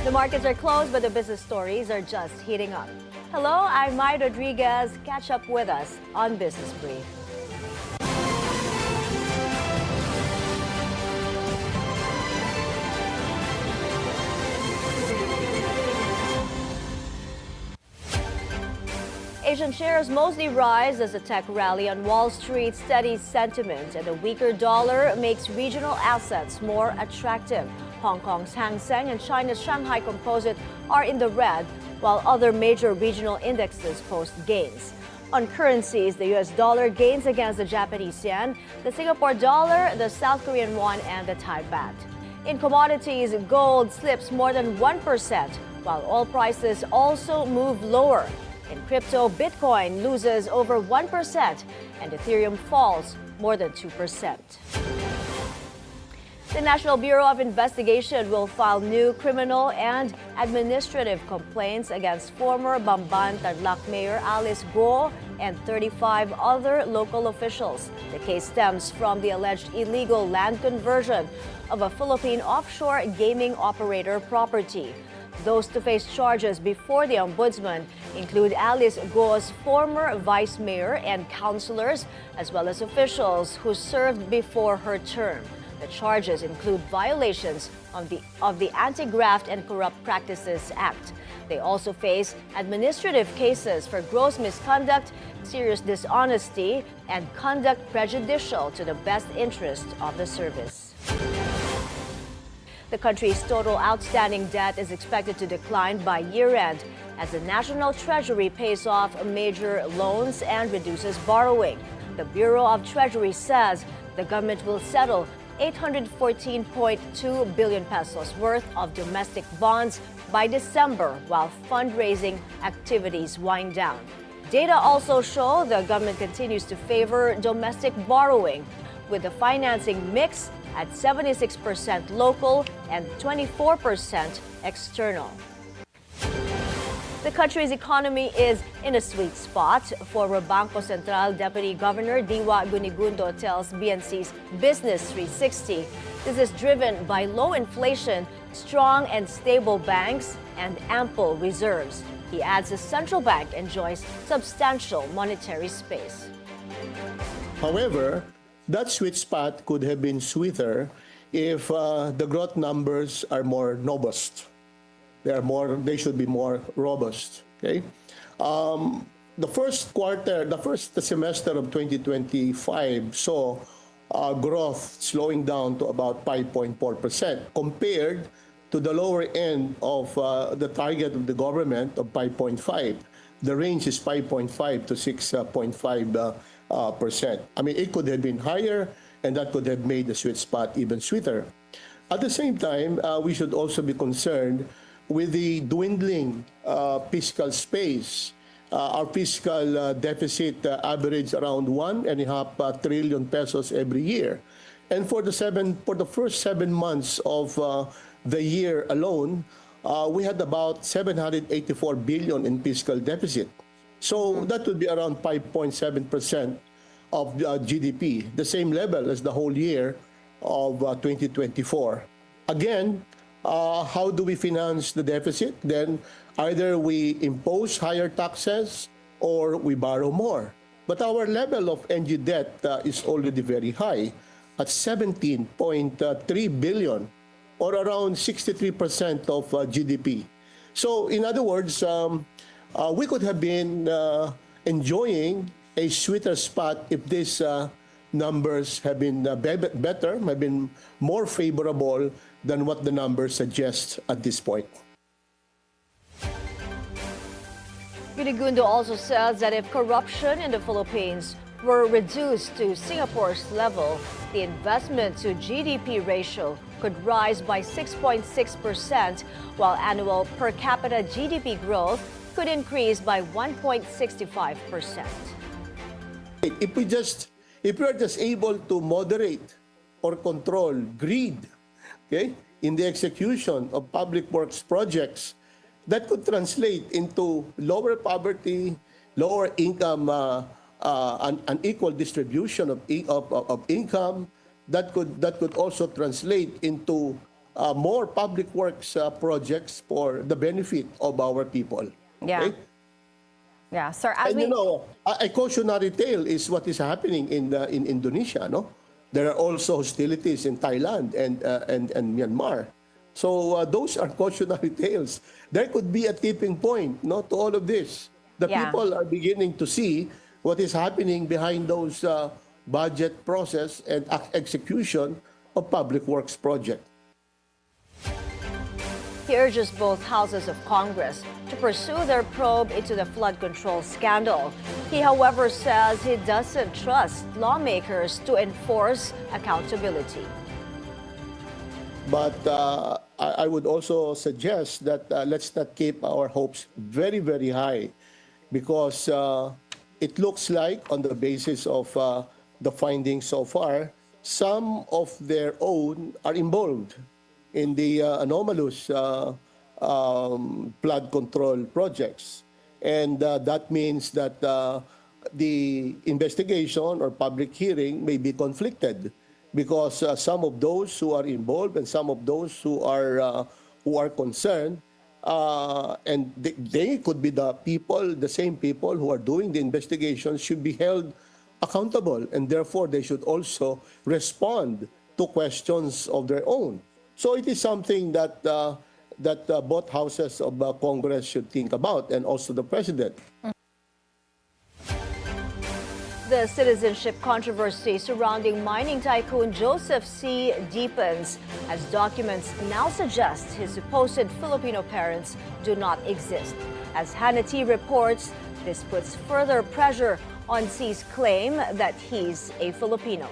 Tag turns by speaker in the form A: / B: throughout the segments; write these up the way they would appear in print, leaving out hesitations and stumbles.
A: The markets are closed, but the business stories are just heating up. Hello, I'm Mai Rodriguez. Catch up with us on Business Brief. Asian shares mostly rise as a tech rally on Wall Street steadies sentiment, and a weaker dollar makes regional assets more attractive. Hong Kong's Hang Seng and China's Shanghai Composite are in the red, while other major regional indexes post gains. On currencies, the US dollar gains against the Japanese yen, the Singapore dollar, the South Korean won, and the Thai baht. In commodities, gold slips more than 1%, while oil prices also move lower. In crypto, Bitcoin loses over 1% and Ethereum falls more than 2%. The National Bureau of Investigation will file new criminal and administrative complaints against former Bamban Tarlac Mayor Alice Guo and 35 other local officials. The case stems from the alleged illegal land conversion of a Philippine offshore gaming operator property. Those to face charges before the ombudsman include Alice Guo's former vice mayor and councilors, as well as officials who served before her term. The charges include violations of the Anti-Graft and Corrupt Practices Act. They also face administrative cases for gross misconduct, serious dishonesty, and conduct prejudicial to the best interest of the service. The country's total outstanding debt is expected to decline by year-end as the national treasury pays off major loans and reduces borrowing. The Bureau of Treasury says the government will settle 814.2 billion pesos worth of domestic bonds by December while fundraising activities wind down. Data also show the government continues to favor domestic borrowing, with the financing mix at 76% local and 24% external. The country's economy is in a sweet spot. Former Bangko Sentral Deputy Governor Diwa Guinigundo tells BNC's Business 360 this is driven by low inflation, strong and stable banks, and ample reserves. He adds the central bank enjoys substantial monetary space.
B: However, that sweet spot could have been sweeter if the growth numbers are more robust. They should be more robust. Okay, the first semester of 2025 saw growth slowing down to about 5.4% compared to the lower end of the target of the government of 5.5. The range is 5.5 to 6.5%. I mean, it could have been higher, and that could have made the sweet spot even sweeter. At the same time, we should also be concerned with the dwindling fiscal space. Our fiscal deficit averaged around 1.5 trillion pesos every year. And for the first 7 months of the year alone, we had about 784 billion in fiscal deficit. So that would be around 5.7% of GDP, the same level as the whole year of 2024. Again, how do we finance the deficit? Then either we impose higher taxes or we borrow more. But our level of NG debt is already very high at 17.3 billion or around 63% of GDP. So in other words, we could have been enjoying a sweeter spot if these numbers have been better, have been more favorable than what the numbers suggest at this point.
A: Guinigundo also says that if corruption in the Philippines were reduced to Singapore's level, the investment to GDP ratio could rise by 6.6%, while annual per capita GDP growth could increase by 1.65%.
B: If we are just able to moderate or control greed, okay, in the execution of public works projects, that could translate into lower poverty, lower income, an equal distribution of income. That could also translate into more public works projects for the benefit of our people.
C: Yeah.
B: Okay?
C: Yeah, sir. As
B: And a cautionary tale is what is happening in Indonesia. No, there are also hostilities in Thailand and Myanmar. So those are cautionary tales. There could be a tipping point, no, to all of this. The people are beginning to see what is happening behind those budget process and execution of public works project.
A: He urges both houses of Congress to pursue their probe into the flood control scandal. He, however, says he doesn't trust lawmakers to enforce accountability.
B: But I would also suggest that let's not keep our hopes very, very high, because it looks like, on the basis of the findings so far, some of their own are involved in the anomalous flood control projects. And that means that the investigation or public hearing may be conflicted, because some of those who are involved and some of those who are concerned, and they could be the same people who are doing the investigation, should be held accountable, and therefore they should also respond to questions of their own. So it is something that both houses of Congress should think about, and also the president.
A: The citizenship controversy surrounding mining tycoon Joseph C. deepens as documents now suggest his supposed Filipino parents do not exist. As Hannity reports, this puts further pressure on C's claim that he's a Filipino.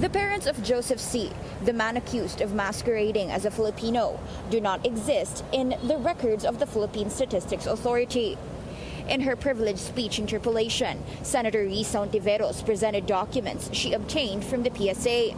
D: The parents of Joseph C., the man accused of masquerading as a Filipino, do not exist in the records of the Philippine Statistics Authority. In her privileged speech interpellation, Senator Risa Ontiveros presented documents she obtained from the PSA.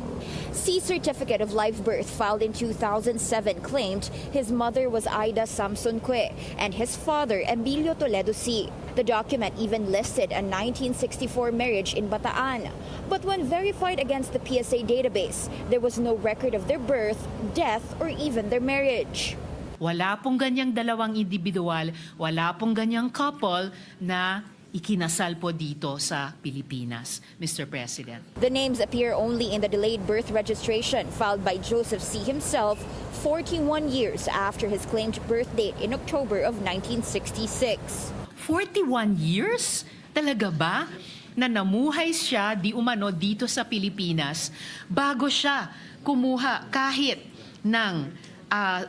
D: C's certificate of live birth filed in 2007 claimed his mother was Aida Samson Que and his father Emilio Toledo C. The document even listed a 1964 marriage in Bataan. But when verified against the PSA database, there was no record of their birth, death, or even their marriage.
E: Wala pong ganyang dalawang individual, wala pong ganyang couple na ikinasal po dito sa Pilipinas, Mr. President.
D: The names appear only in the delayed birth registration filed by Joseph C. himself 41 years after his claimed birth date in October of 1966.
E: 41 years? Talaga ba? Na namuhay siya di umano dito sa Pilipinas bago siya kumuha kahit ng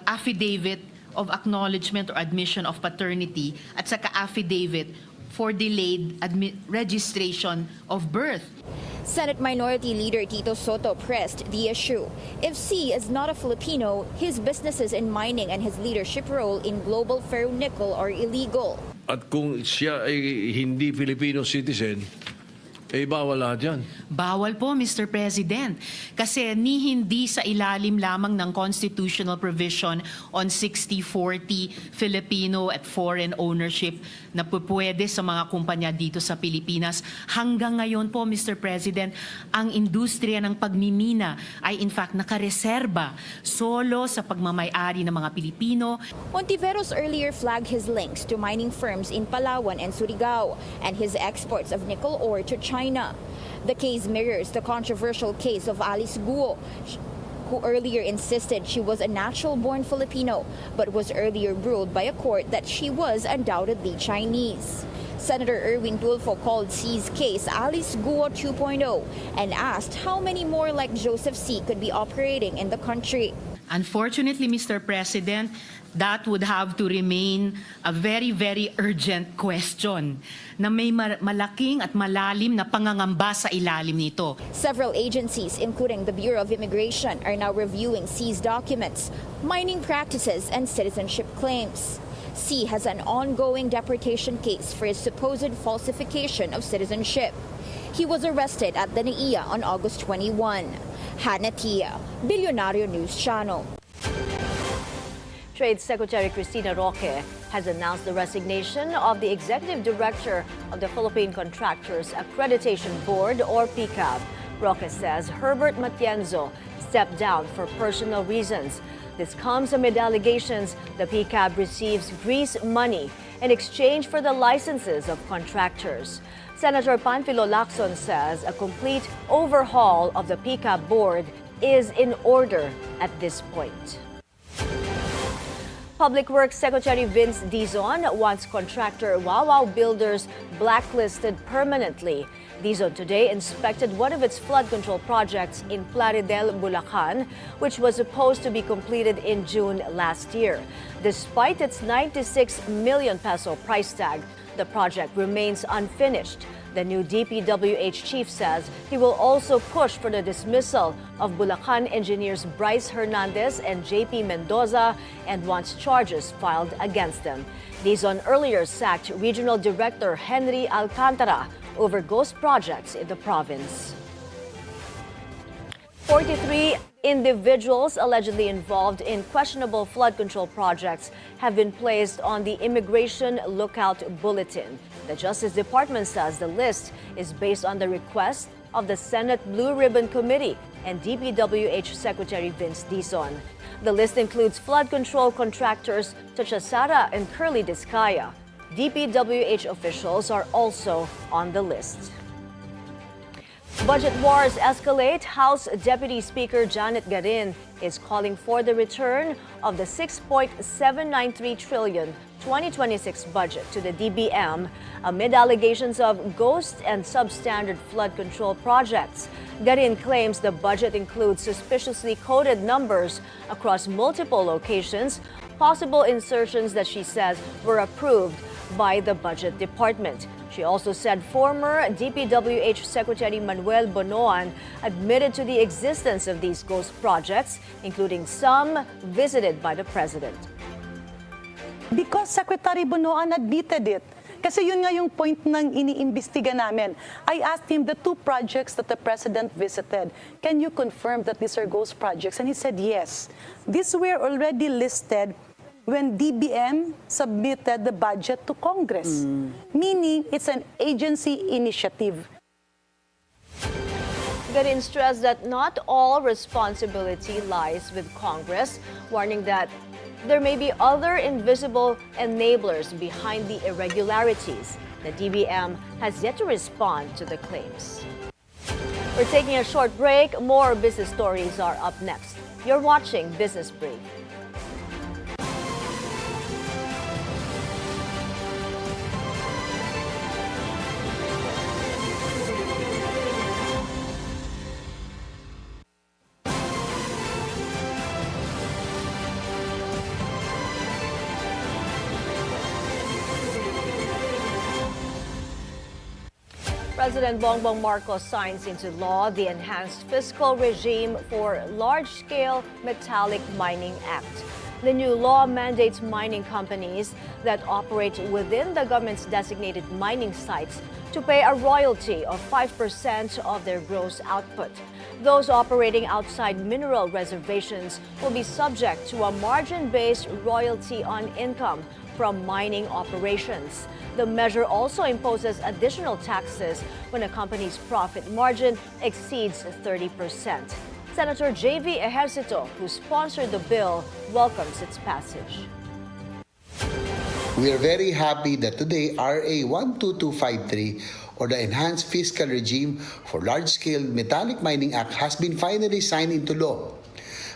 E: affidavit of acknowledgement or admission of paternity at saka affidavit for delayed registration of birth.
D: Senate Minority Leader Tito Soto pressed the issue. If C is not a Filipino, his businesses in mining and his leadership role in global ferronickel are illegal.
F: At kung siya ay hindi Filipino citizen, bawal lahat yan.
E: Bawal po, Mr. President. Kasi hindi sa ilalim lamang ng constitutional provision on 60-40 Filipino at foreign ownership na pupwede sa mga kumpanya dito sa Pilipinas. Hanggang ngayon po, Mr. President, ang industriya ng pagmimina ay in fact nakareserba solo sa pagmamayari ng mga Pilipino.
D: Ontiveros earlier flagged his links to mining firms in Palawan and Surigao and his exports of nickel ore to China. The case mirrors the controversial case of Alice Guo, who earlier insisted she was a natural-born Filipino, but was earlier ruled by a court that she was undoubtedly Chinese. Senator Erwin Tulfo called C's case Alice Guo 2.0 and asked how many more like Joseph C. could be operating in the country.
E: Unfortunately, Mr. President, that would have to remain a very, very urgent question na may malaking at malalim na pangangamba sa ilalim nito.
D: Several agencies, including the Bureau of Immigration, are now reviewing C's documents, mining practices, and citizenship claims. C has an ongoing deportation case for his supposed falsification of citizenship. He was arrested at the NAIA on August 21. Hannity, Bilyonaryo News Channel.
A: Trade Secretary Cristina Roque has announced the resignation of the Executive Director of the Philippine Contractors Accreditation Board, or PCAB. Roque says Herbert Matienzo stepped down for personal reasons. This comes amid allegations the PCAB receives grease money in exchange for the licenses of contractors. Senator Panfilo Lacson says a complete overhaul of the PCAB board is in order at this point. Public Works Secretary Vince Dizon wants contractor Wawao Builders blacklisted permanently. Dizon today inspected one of its flood control projects in Plaridel, Bulacan, which was supposed to be completed in June last year. Despite its 96 million peso price tag, the project remains unfinished. The new DPWH chief says he will also push for the dismissal of Bulacan engineers Bryce Hernandez and JP Mendoza and wants charges filed against them. Dizon earlier sacked Regional Director Henry Alcantara over ghost projects in the province. 43 individuals allegedly involved in questionable flood control projects have been placed on the Immigration Lookout Bulletin. The Justice Department says the list is based on the request of the Senate Blue Ribbon Committee and DPWH Secretary Vince Dizon. The list includes flood control contractors such as Sara and Curly Discaya. DPWH officials are also on the list. Budget wars escalate. House Deputy Speaker Janet Garin is calling for the return of the 6.793 trillion 2026 budget to the DBM amid allegations of ghost and substandard flood control projects. Garin claims the budget includes suspiciously coded numbers across multiple locations, possible insertions that she says were approved by the Budget Department. She also said former DPWH Secretary Manuel Bonoan admitted to the existence of these ghost projects, including some visited by the President.
G: Because Secretary Bonoan admitted it. Kasi yun nga yung point ng iniimbestiga namin. I asked him the two projects that the President visited, can you confirm that these are ghost projects? And he said yes. These were already listed when DBM submitted the budget to Congress, meaning it's an agency initiative.
A: Garin stressed that not all responsibility lies with Congress, warning that there may be other invisible enablers behind the irregularities. The DBM has yet to respond to the claims. We're taking a short break. More business stories are up next. You're watching Business Brief. President Bongbong Marcos signs into law the enhanced fiscal regime for large-scale metallic mining act. The new law mandates mining companies that operate within the government's designated mining sites to pay a royalty of 5% of their gross output. Those operating outside mineral reservations will be subject to a margin-based royalty on income from mining operations. The measure also imposes additional taxes when a company's profit margin exceeds 30%. Senator J.V. Ejercito, who sponsored the bill, welcomes its passage.
H: We are very happy that today RA 12253, or the Enhanced Fiscal Regime for Large-Scale Metallic Mining Act, has been finally signed into law.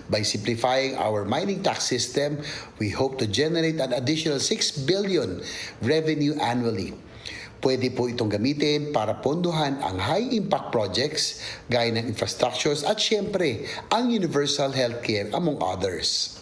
H: By simplifying our mining tax system, we hope to generate an additional 6 billion revenue annually. Pwede po itong gamitin para pondohan ang high-impact projects gaya ng infrastructures at syempre ang universal healthcare among others.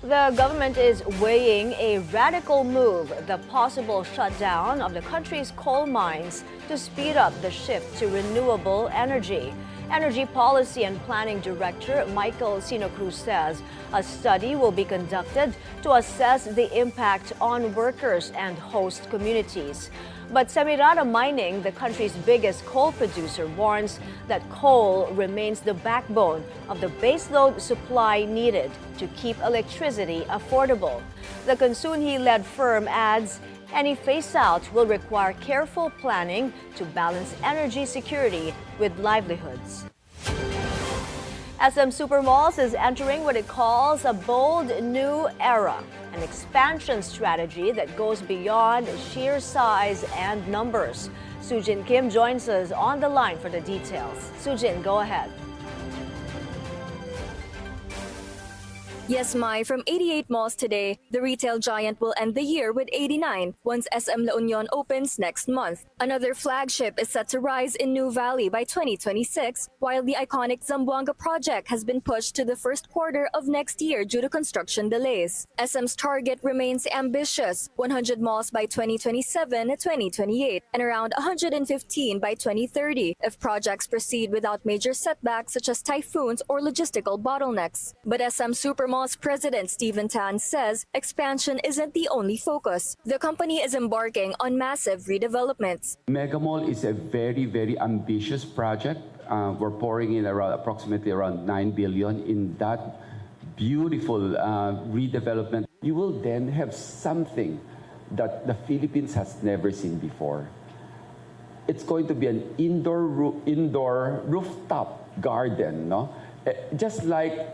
A: The government is weighing a radical move, the possible shutdown of the country's coal mines to speed up the shift to renewable energy. Energy Policy and Planning Director Michael Sino Cruz says a study will be conducted to assess the impact on workers and host communities. But Semirara Mining, the country's biggest coal producer, warns that coal remains the backbone of the baseload supply needed to keep electricity affordable. The Consunji-led firm adds any phase-out will require careful planning to balance energy security with livelihoods. SM Supermalls is entering what it calls a bold new era, an expansion strategy that goes beyond sheer size and numbers. Sujin Kim joins us on the line for the details. Sujin, go ahead.
I: Yes, Mai, from 88 malls today, the retail giant will end the year with 89 once SM La Union opens next month. Another flagship is set to rise in New Valley by 2026, while the iconic Zamboanga project has been pushed to the first quarter of next year due to construction delays. SM's target remains ambitious, 100 malls by 2027-2028 and around 115 by 2030 if projects proceed without major setbacks such as typhoons or logistical bottlenecks. But SM Supermalls President Stephen Tan says expansion isn't the only focus. The company is embarking on massive redevelopments.
J: Mega Mall is a very, very ambitious project. We're pouring in approximately around 9 billion in that beautiful redevelopment. You will then have something that the Philippines has never seen before. It's going to be an indoor rooftop garden, no? Just like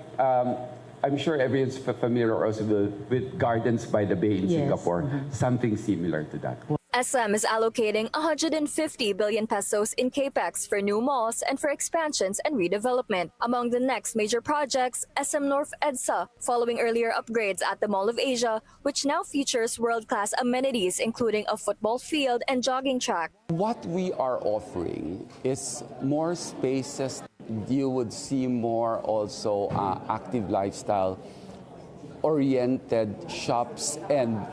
J: I'm sure everyone's familiar also with Gardens by the Bay in Singapore, something similar to that.
I: SM is allocating 150 billion pesos in capex for new malls and for expansions and redevelopment. Among the next major projects, SM North EDSA, following earlier upgrades at the Mall of Asia, which now features world-class amenities including a football field and jogging track.
J: What we are offering is more spaces. You would see more also active lifestyle oriented shops and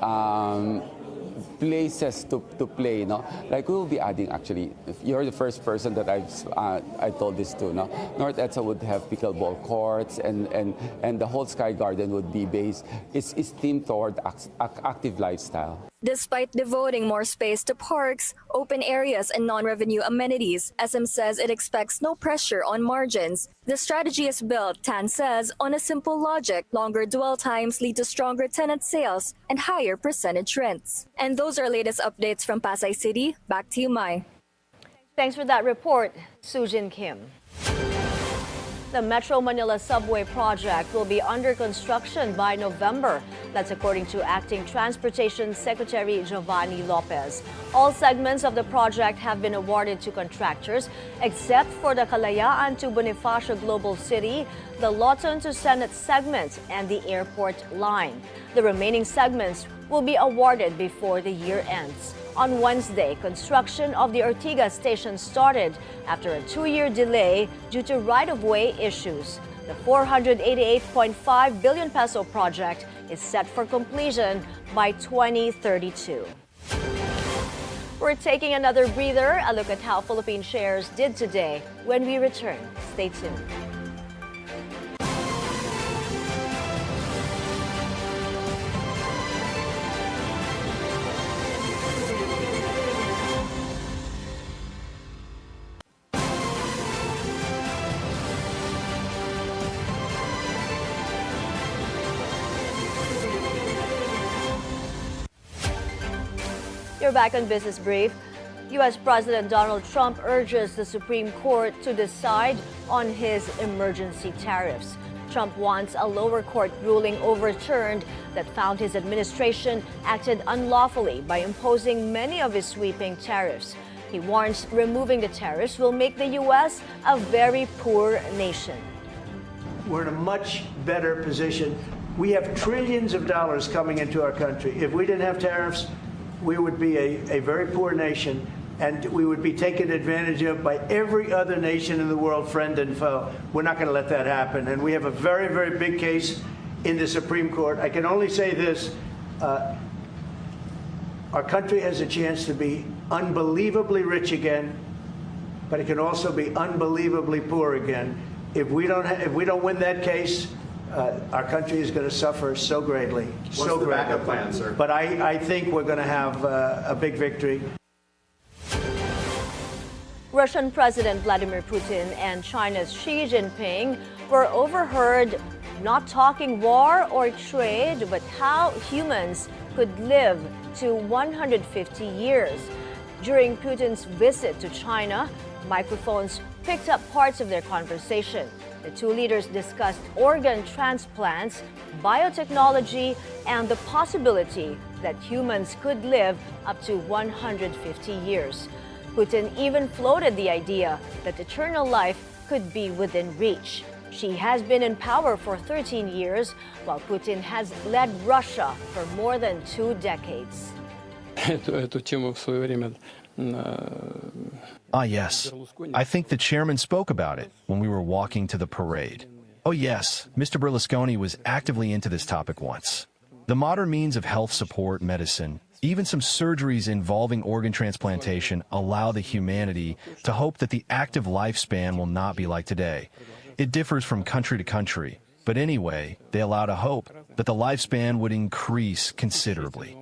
J: places to play, no? Like we will be adding, actually, if you're the first person that I told this to, no? North EDSA would have pickleball courts and the whole Sky Garden would be based, it's themed toward active lifestyle.
I: Despite devoting more space to parks, open areas, and non-revenue amenities, SM says it expects no pressure on margins. The strategy is built, Tan says, on a simple logic. Longer dwell times lead to stronger tenant sales and higher percentage rents. And those are latest updates from Pasay City. Back to you, Mai.
A: Thanks for that report, Sujin Kim. The Metro Manila subway project will be under construction by November. That's according to Acting Transportation Secretary Giovanni Lopez. All segments of the project have been awarded to contractors, except for the Kalayaan to Bonifacio Global City, the Lawton to Senate segment, and the airport line. The remaining segments will be awarded before the year ends. On Wednesday, construction of the Ortigas station started after a 2-year delay due to right-of-way issues. The 488.5 billion peso project is set for completion by 2032. We're taking another breather, a look at how Philippine shares did today. When we return, stay tuned. You're back on Business Brief. U.S. President Donald Trump urges the Supreme Court to decide on his emergency tariffs. Trump wants a lower court ruling overturned that found his administration acted unlawfully by imposing many of his sweeping tariffs. He warns removing the tariffs will make the U.S. a very poor nation.
K: We're in a much better position. We have trillions of dollars coming into our country. If we didn't have tariffs, we would be a very poor nation, and we would be taken advantage of by every other nation in the world, friend and foe. We're not going to let that happen. And we have a very, very big case in the Supreme Court. I can only say this. Our country has a chance to be unbelievably rich again, but it can also be unbelievably poor again. If we don't win that case, our country is going to suffer so greatly.
L: What's the backup plan, sir?
K: But I think we're going to have a big victory.
A: Russian President Vladimir Putin and China's Xi Jinping were overheard not talking war or trade, but how humans could live to 150 years. During Putin's visit to China, microphones picked up parts of their conversation. The two leaders discussed organ transplants, biotechnology, and the possibility that humans could live up to 150 years. Putin even floated the idea that eternal life could be within reach. She has been in power for 13 years, while Putin has led Russia for more than 2 decades.
L: Yes. I think the chairman spoke about it when we were walking to the parade. Oh yes, Mr. Berlusconi was actively into this topic once. The modern means of health support, medicine, even some surgeries involving organ transplantation allow the humanity to hope that the active lifespan will not be like today. It differs from country to country, but anyway, they allow to hope that the lifespan would increase considerably.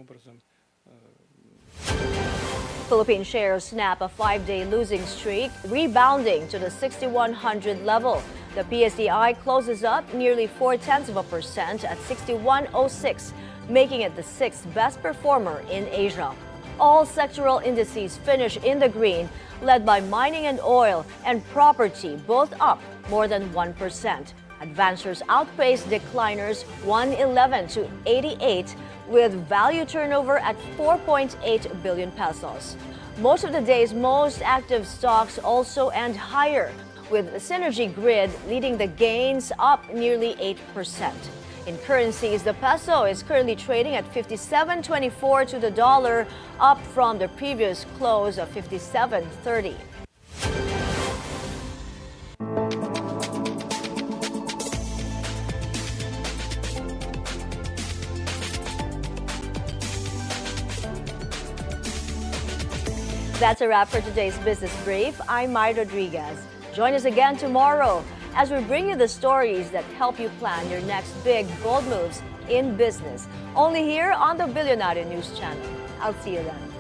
A: Philippine shares snap a 5-day losing streak, rebounding to the 6,100 level. The PSDI closes up nearly 0.4% at 6106, making it the 6th best performer in Asia. All sectoral indices finish in the green, led by mining and oil and property, both up more than 1%. Advancers outpace decliners 111 to 88, with value turnover at 4.8 billion pesos. Most of the day's most active stocks also end higher, with Synergy Grid leading the gains up nearly 8%. In currencies, the peso is currently trading at 57.24 to the dollar, up from the previous close of 57.30. That's a wrap for today's Business Brief. I'm Mai Rodriguez. Join us again tomorrow as we bring you the stories that help you plan your next big, bold moves in business. Only here on the Bilyonaryo News Channel. I'll see you then.